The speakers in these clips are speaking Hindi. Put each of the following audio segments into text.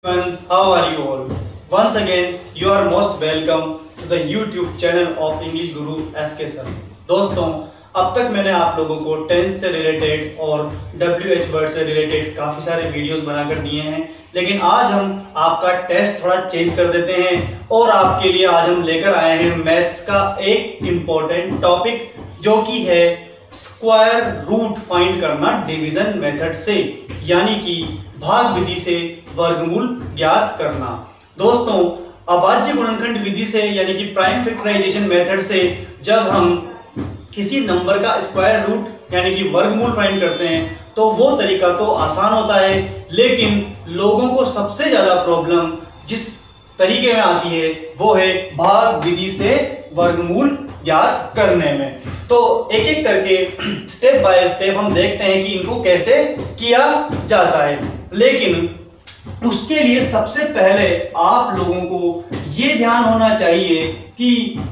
everyone, how are you all? Once again, you are most welcome to the YouTube channel of English Guru SK Sir. दोस्तों, अब तक मैंने आप लोगों को टेंस से रिलेटेड और WH वर्ड से रिलेटेड काफ़ी सारे वीडियोस बनाकर दिए हैं, लेकिन आज हम आपका टेस्ट थोड़ा चेंज कर देते हैं और आपके लिए आज हम लेकर आए हैं मैथ्स का एक इम्पोर्टेंट टॉपिक जो कि है स्क्वायर रूट फाइंड करना डिवीजन मेथड से, यानी कि भाग विधि से वर्गमूल ज्ञात करना। दोस्तों, अभाज्य गुणनखंड विधि से यानी कि प्राइम फैक्टराइजेशन मेथड से जब हम किसी नंबर का स्क्वायर रूट यानी कि वर्गमूल फाइंड करते हैं तो वो तरीका तो आसान होता है, लेकिन लोगों को सबसे ज्यादा प्रॉब्लम जिस तरीके में आती है वो है भाग विधि से वर्गमूल ज्ञात करने में। तो एक एक करके स्टेप बाय स्टेप हम देखते हैं कि इनको कैसे किया जाता है, लेकिन उसके लिए सबसे पहले आप लोगों को ये ध्यान होना चाहिए कि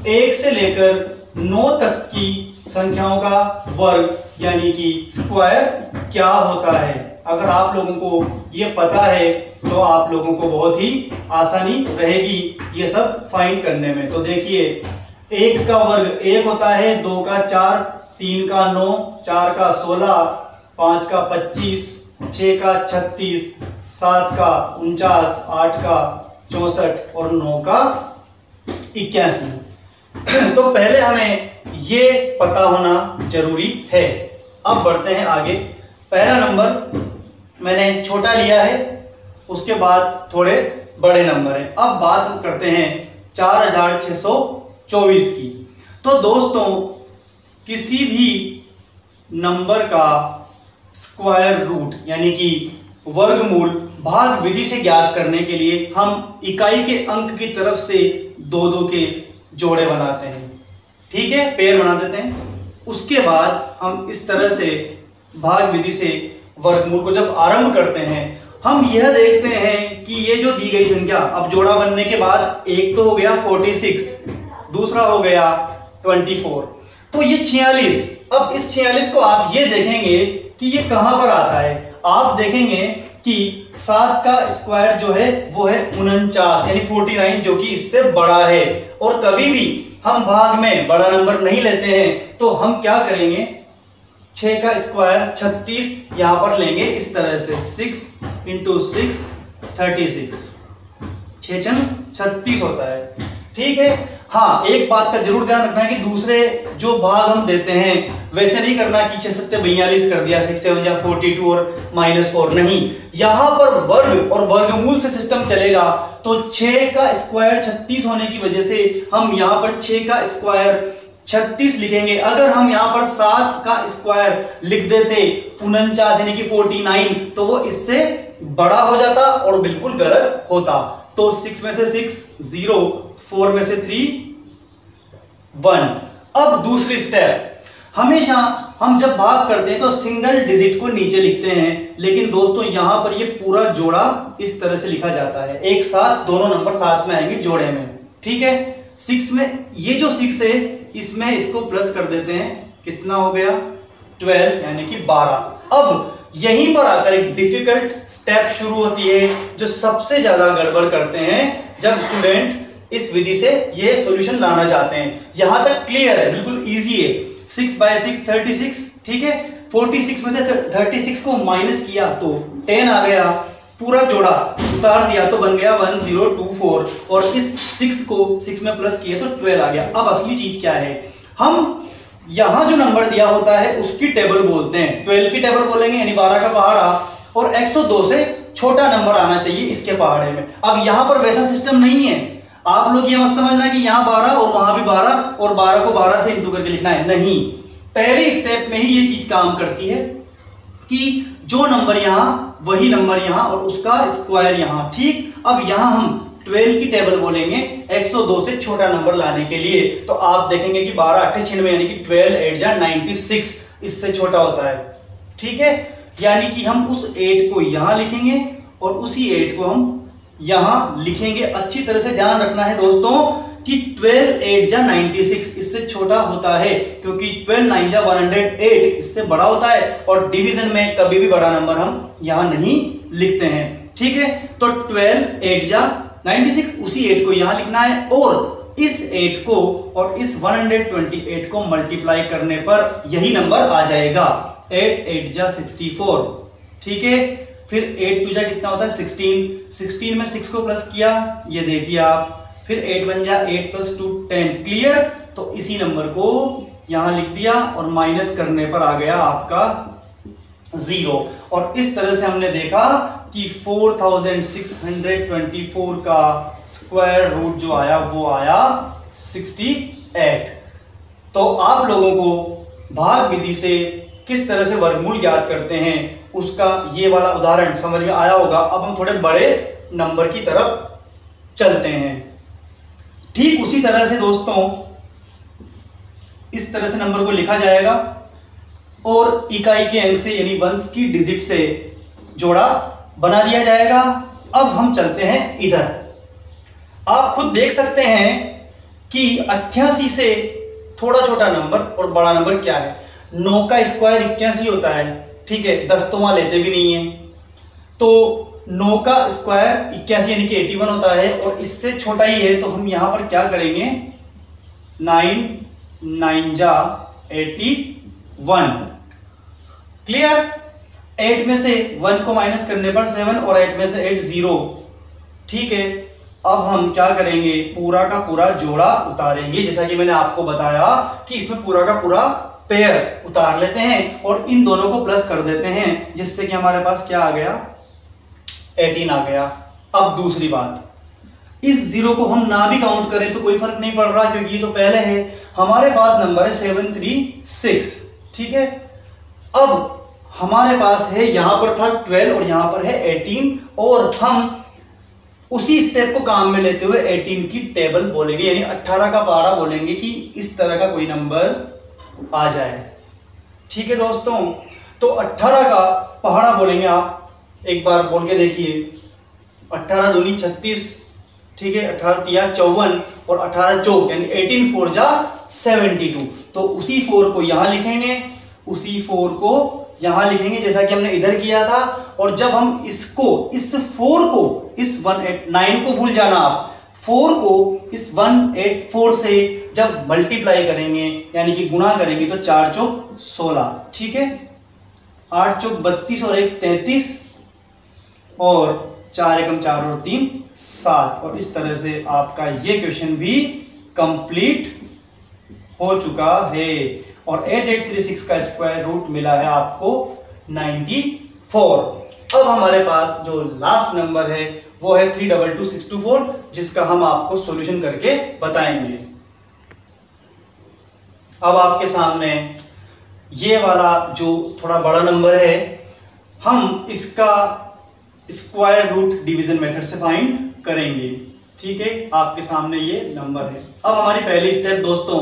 1 से लेकर 9 तक की संख्याओं का वर्ग यानी कि स्क्वायर क्या होता है। अगर आप लोगों को ये पता है तो आप लोगों को बहुत ही आसानी रहेगी ये सब फाइंड करने में। तो देखिए, 1 का वर्ग 1 होता है, 2 का 4, 3 का 9, 4 का 16, 5 का 25, 6 का 36, 7 का 49, 8 का 64 और 9 का 81। तो पहले हमें ये पता होना जरूरी है। अब बढ़ते हैं आगे। पहला नंबर मैंने छोटा लिया है, उसके बाद थोड़े बड़े नंबर हैं। अब बात करते हैं 4624 की। तो दोस्तों, किसी भी नंबर का स्क्वायर रूट यानी कि वर्गमूल भाग विधि से ज्ञात करने के लिए हम इकाई के अंक की तरफ से 2-2 के जोड़े बनाते हैं, ठीक है, पेयर बना देते हैं। उसके बाद हम इस तरह से भाग विधि से वर्गमूल को जब आरंभ करते हैं, हम यह देखते हैं कि ये जो दी गई संख्या अब जोड़ा बनने के बाद एक तो हो गया 46, दूसरा हो गया 24, तो ये 46। अब इस 46 को आप ये देखेंगे कि ये कहां पर आता है। आप देखेंगे कि 7 का स्क्वायर जो है वो है 49 यानी 49, जो कि इससे बड़ा है। और कभी भी हम भाग में बड़ा नंबर नहीं लेते हैं तो हम क्या करेंगे, 6 का स्क्वायर 36 यहां पर लेंगे इस तरह से, 6 × 6 36, 6 × 36 होता है, ठीक है। हाँ, एक बात का जरूर ध्यान रखना है कि दूसरे जो भाग हम देते हैं वैसे नहीं करना कि 6 7 42 कर दिया, 6 7 42 और -4 नहीं। यहां पर वर्ग और वर्गमूल से सिस्टम चलेगा। तो 6 का स्क्वायर 36 होने की वजह से हम यहां पर 6 का स्क्वायर 36 लिखेंगे। अगर हम यहां पर 7 का स्क्वायर लिख देते 49 यानी कि 49, तो वो इससे बड़ा हो जाता और बिल्कुल गलत होता। तो 6 में से 6 0, 4 में से 3 1। अब दूसरी स्टेप, हमेशा हम जब भाग करते हैं तो सिंगल डिजिट को नीचे लिखते हैं, लेकिन दोस्तों यहां पर ये पूरा जोड़ा इस तरह से लिखा जाता है, एक साथ दोनों नंबर साथ में आएंगे जोड़े में, ठीक है। 6 में ये जो 6 है इसमें इसको प्लस कर देते हैं, कितना हो गया 12 यानी कि 12। अब यहीं पर आकर एक डिफिकल्ट स्टेप शुरू होती है जो सबसे ज्यादा गड़बड़ करते हैं जब स्टूडेंट इस विधि से ये सॉल्यूशन लाना चाहते हैं। यहां तक क्लियर है, बिल्कुल इजी है। 6/6 36, ठीक है। 46 में से 36 को माइनस किया तो 10 आ गया, पूरा जोड़ा उतार दिया तो बन गया 1024, और इस 6 को 6 में प्लस किया तो 12 आ गया। अब असली चीज क्या है, हम यहां जो नंबर दिया होता है उसकी टेबल बोलते हैं, 12 की टेबल बोलेंगे यानी 12 का पहाड़ा, और 102 से छोटा नंबर आना चाहिए इसके पहाड़े में। अब यहां पर वैसा सिस्टम नहीं है। आप लोग ये मत समझना कि यहाँ 12 और वहां भी 12 और 12 को 12 से इंटू करके लिखना है, नहीं। पहले स्टेप में ही ये चीज काम करती है कि जो नंबर यहां वही नंबर यहां और उसका स्क्वायर यहां, ठीक। अब यहां हम 12 की टेबल बोलेंगे 102 से छोटा नंबर लाने के लिए। तो आप देखेंगे कि 12 8 96 यानी कि 12 8 जा 96, इससे छोटा होता है, ठीक है। यानी कि हम उस 8 को यहां लिखेंगे और उसी 8 को हम यहां लिखेंगे। अच्छी तरह से ध्यान रखना है दोस्तों कि 12 8 जा 96 इससे छोटा होता है, क्योंकि 12 9 जा 108 इससे बड़ा होता है, और डिवीजन में कभी भी बड़ा नंबर हम यहां नहीं लिखते हैं, ठीक है। तो तो 12 8 जा 96, उसी 8 को यहां लिखना है और इस 8 को और इस 128 को मल्टीप्लाई करने पर यही नंबर आ जाएगा। 8 8 जा 64, ठीक है। फिर 8 2 जा कितना होता है 16, 16 में 6 को प्लस किया, ये देखिए आप। फिर 8 1 जा 8 + 2 10, क्लियर। तो इसी नंबर को यहां लिख दिया और माइनस करने पर आ गया आपका 0। और इस तरह से हमने देखा कि 4624 का स्क्वायर रूट जो आया वो आया 68। तो आप लोगों को भाग विधि से किस तरह से वर्गमूल ज्ञात करते हैं उसका ये वाला उदाहरण समझ में आया होगा। अब हम थोड़े बड़े नंबर की तरफ चलते हैं। ठीक उसी तरह से दोस्तों इस तरह से नंबर को लिखा जाएगा और इकाई के अंक से यानी वंश की डिजिट से जोड़ा बना दिया जाएगा। अब हम चलते हैं इधर। आप खुद देख सकते हैं कि 88 से थोड़ा छोटा नंबर और बड़ा नंबर क्या है। 9 का स्क्वायर 81 होता है, ठीक है। 10 तो वहां लेते भी नहीं है, तो 9 का स्क्वायर 81 यानी कि 81 होता है और इससे छोटा ही है। तो हम यहां पर क्या करेंगे 9 9 जा 81, क्लियर। 8 में से 1 को माइनस करने पर 7 और 8 में से 8 0, ठीक है। अब हम क्या करेंगे पूरा का पूरा जोड़ा उतारेंगे, जैसा कि मैंने आपको बताया कि इसमें पूरा का पूरा पेयर उतार लेते हैं और इन दोनों को प्लस कर देते हैं, जिससे कि हमारे पास क्या आ गया 18 आ गया। अब दूसरी बात, इस 0 को हम ना भी काउंट करें तो कोई फर्क नहीं पड़ रहा क्योंकि ये तो पहले है। हमारे पास नंबर है 736, ठीक है। अब हमारे पास है यहां पर था 12 और यहां पर है 18 और हम उसी स्टेप को काम में लेते हुए 18 की टेबल बोलेंगे, यानी 18 का पहाड़ा बोलेंगे कि इस तरह का कोई नंबर आ जाए, ठीक है दोस्तों। तो 18 का पहाड़ा बोलेंगे, आप एक बार बोल के देखिए। 18 दूनी 36, ठीक है। 18 तिया 54 और 18 चौक यानी 18 4 जा 72। तो उसी 4 को यहां लिखेंगे, उसी 4 को यहां लिखेंगे जैसा कि हमने इधर किया था। और जब हम इसको इस 4 को इस 189 को भूल जाना आप, 4 को इस 184 से जब मल्टीप्लाई करेंगे यानी कि गुणा करेंगे तो 4 चौक 16, ठीक है। 8 चौक 32 और 1 33 और 4 एकम 4 और 3 7। और इस तरह से आपका ये क्वेश्चन भी कंप्लीट हो चुका है और 8836 का स्क्वायर रूट मिला है आपको 94। अब हमारे पास जो लास्ट नंबर है वो है 322624, जिसका हम आपको सॉल्यूशन करके बताएंगे। अब आपके सामने ये वाला जो थोड़ा बड़ा नंबर है, हम इसका स्क्वायर रूट डिवीजन मेथड से फाइंड करेंगे, ठीक है। आपके सामने ये नंबर है। अब हमारी पहली स्टेप दोस्तों,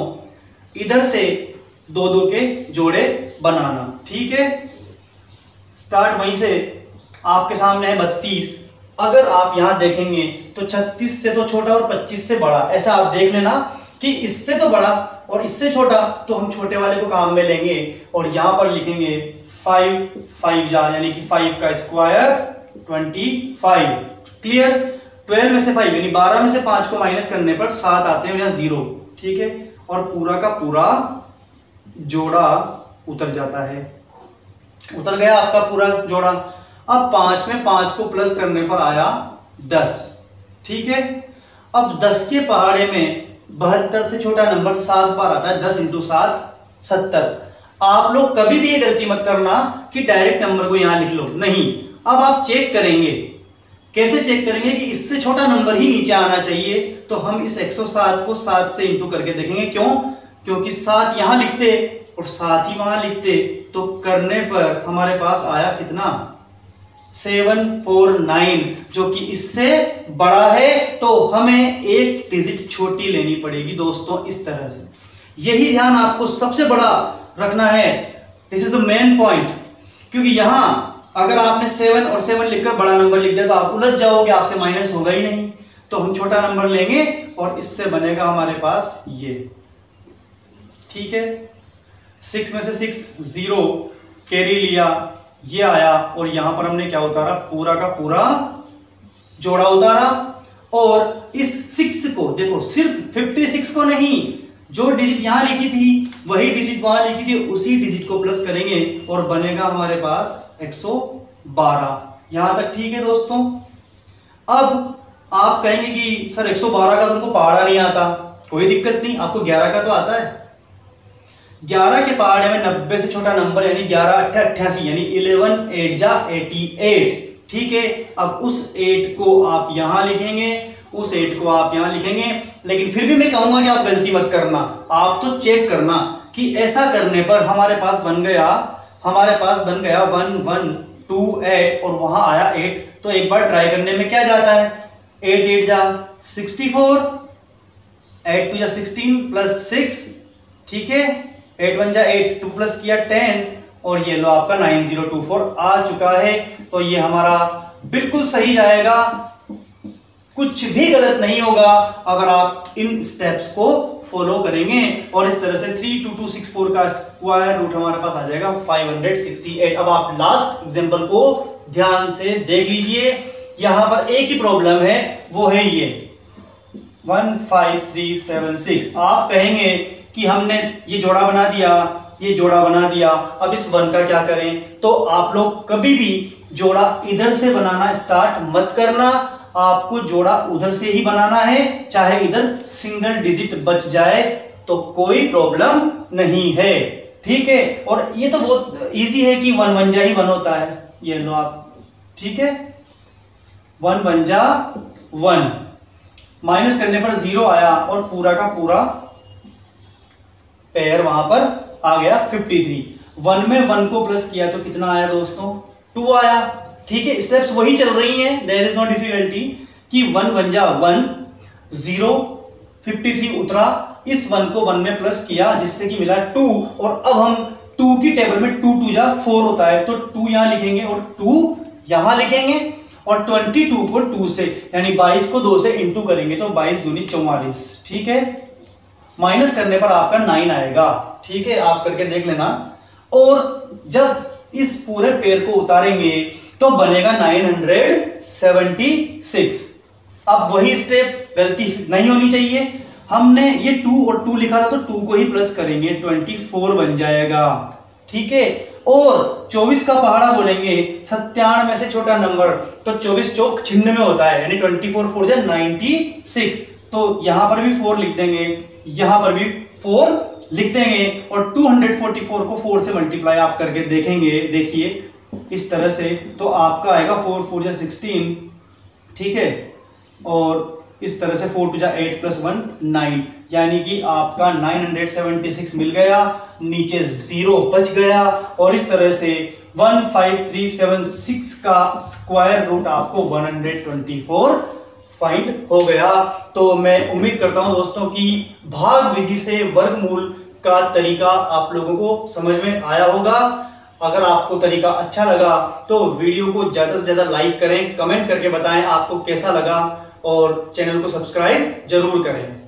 इधर से 2 2 के जोड़े बनाना, ठीक है। स्टार्ट वहीं से, आपके सामने है 32। अगर आप यहां देखेंगे तो 36 से तो छोटा और 25 से बड़ा, ऐसा आप देख लेना कि इससे तो बड़ा और इससे छोटा, तो हम छोटे वाले को काम में लेंगे और यहां पर लिखेंगे 5 5 जा यानी कि 5 का स्क्वायर 25, क्लियर। 12 में से 5 यानी 12 में से 5 को माइनस करने पर 7 आते हैं, यहाँ 0, ठीक है। और पूरा का पूरा जोड़ा उतर जाता है, उतर गया आपका पूरा जोड़ा। अब 5 में 5 को प्लस करने पर आया 10, ठीक है। अब 10 के पहाड़े में 72 से छोटा नंबर 7 बार आता है, 10 × 7 70। आप लोग कभी भी ये गलती मत करना कि डायरेक्ट नंबर को यहां लिख लो, नहीं। अब आप चेक करेंगे, कैसे चेक करेंगे कि इससे छोटा नंबर ही नीचे आना चाहिए। तो हम इस 107 को 7 से इंटू करके देखेंगे, क्यों? क्योंकि 7 यहां लिखते और 7 ही वहां लिखते, तो करने पर हमारे पास आया कितना 749, जो कि इससे बड़ा है। तो हमें एक डिजिट छोटी लेनी पड़ेगी दोस्तों, इस तरह से। यही ध्यान आपको सबसे बड़ा रखना है, this is the main point. क्योंकि यहां अगर आपने 7 और 7 लिखकर बड़ा नंबर लिख दिया तो आप उलझ जाओगे, आपसे माइनस होगा ही नहीं। तो हम छोटा नंबर लेंगे और इससे बनेगा हमारे पास ये, ठीक है। 6 में से 6 0 कैरी लिया, ये आया और यहां पर हमने क्या उतारा, पूरा का पूरा जोड़ा उतारा और इस 6 को देखो, सिर्फ 56 को नहीं, जो डिजिट यहां लिखी थी वही डिजिट वहां लिखी थी, उसी डिजिट को प्लस करेंगे और बनेगा हमारे पास 112। यहां तक ठीक है दोस्तों। अब आप कहेंगे कि सर 112 का तुमको पहाड़ा नहीं आता, कोई दिक्कत नहीं, आपको 11 का तो आता है। 11 के पहाड़े में 90 से छोटा नंबर यानी 11 8 88 यानी 11 8 जा 88। ठीक है, अब उस 8 को आप यहां लिखेंगे, उस 8 को आप यहां लिखेंगे, लेकिन फिर भी मैं कहूंगा कि आप गलती मत करना, आप तो चेक करना कि ऐसा करने पर हमारे पास बन गया 1128 और वहां आया 8। तो एक बार ट्राई करने में क्या जाता है, 8 8 जा 64, 8 2 जा 16 प्लस 6, ठीक है, 8 1 जा 8, 2 प्लस किया 10 और ये लो आपका 9024 आ चुका है। तो ये हमारा बिल्कुल सही जाएगा, कुछ भी गलत नहीं होगा अगर आप इन स्टेप्स को फॉलो करेंगे। और इस तरह से 32264 का स्क्वायर रूट हमारे पास आ जाएगा 568। अब आप लास्ट एग्जांपल को ध्यान से देख लीजिए, यहां पर एक ही प्रॉब्लम है, वो है ये 15376। आप कहेंगे कि हमने ये जोड़ा बना दिया, अब इस 1 का क्या करें। तो आप लोग कभी भी जोड़ा इधर से बनाना स्टार्ट मत करना, आपको जोड़ा उधर से ही बनाना है, चाहे इधर सिंगल डिजिट बच जाए तो कोई प्रॉब्लम नहीं है। ठीक है, और ये तो बहुत इजी है कि 1 1 जा ही 1 होता है, ये लो आप, ठीक है, 1 1 जा 1, माइनस करने पर 0 आया और पूरा का पूरा पेयर वहां पर आ गया 53। 1 में 1 को प्लस किया तो कितना आया दोस्तों, 2 आया। ठीक है, स्टेप्स वही चल रही हैं, देयर इज नो डिफिकल्टी कि 1 1 जा 1, 0, 53 उतरा, इस 1 को 1 में प्लस किया जिससे कि मिला 2। और अब हम 2 की टेबल में 2 2 जा 4 होता है, तो 2 यहां लिखेंगे और 2 यहां लिखेंगे और 22 को 2 से यानी 22 को 2 से इंटू करेंगे तो 22 दूनी 44। ठीक है, माइनस करने पर आपका 9 आएगा। ठीक है, आप करके देख लेना। और जब इस पूरे पेयर को उतारेंगे तो बनेगा 976। अब वही स्टेप, गलती नहीं होनी चाहिए, हमने ये 2 और 2 लिखा था तो 2 को ही प्लस करेंगे, 24 बन जाएगा। ठीक है, और 24 का पहाड़ा बोलेंगे 97 में से छोटा नंबर, तो 24 चौक 96 होता है यानी 24 4 जा 96। तो यहां पर भी 4 लिख देंगे, यहां पर भी 4 लिख देंगे और 244 को 4 से मल्टीप्लाई आप करके देखेंगे, देखिए इस तरह से, तो आपका आएगा 4 4 जा 16। ठीक है, और इस तरह से 4 2 जा 8 प्लस 1 9, यानी कि आपका 976 मिल गया, नीचे 0 बच गया। और इस तरह से 15376 का स्क्वायर रूट आपको 124 फाइंड हो गया। तो मैं उम्मीद करता हूं दोस्तों कि भाग विधि से वर्गमूल का तरीका आप लोगों को समझ में आया होगा। अगर आपको तरीका अच्छा लगा तो वीडियो को ज्यादा से ज्यादा लाइक करें, कमेंट करके बताएं आपको कैसा लगा और चैनल को सब्सक्राइब जरूर करें।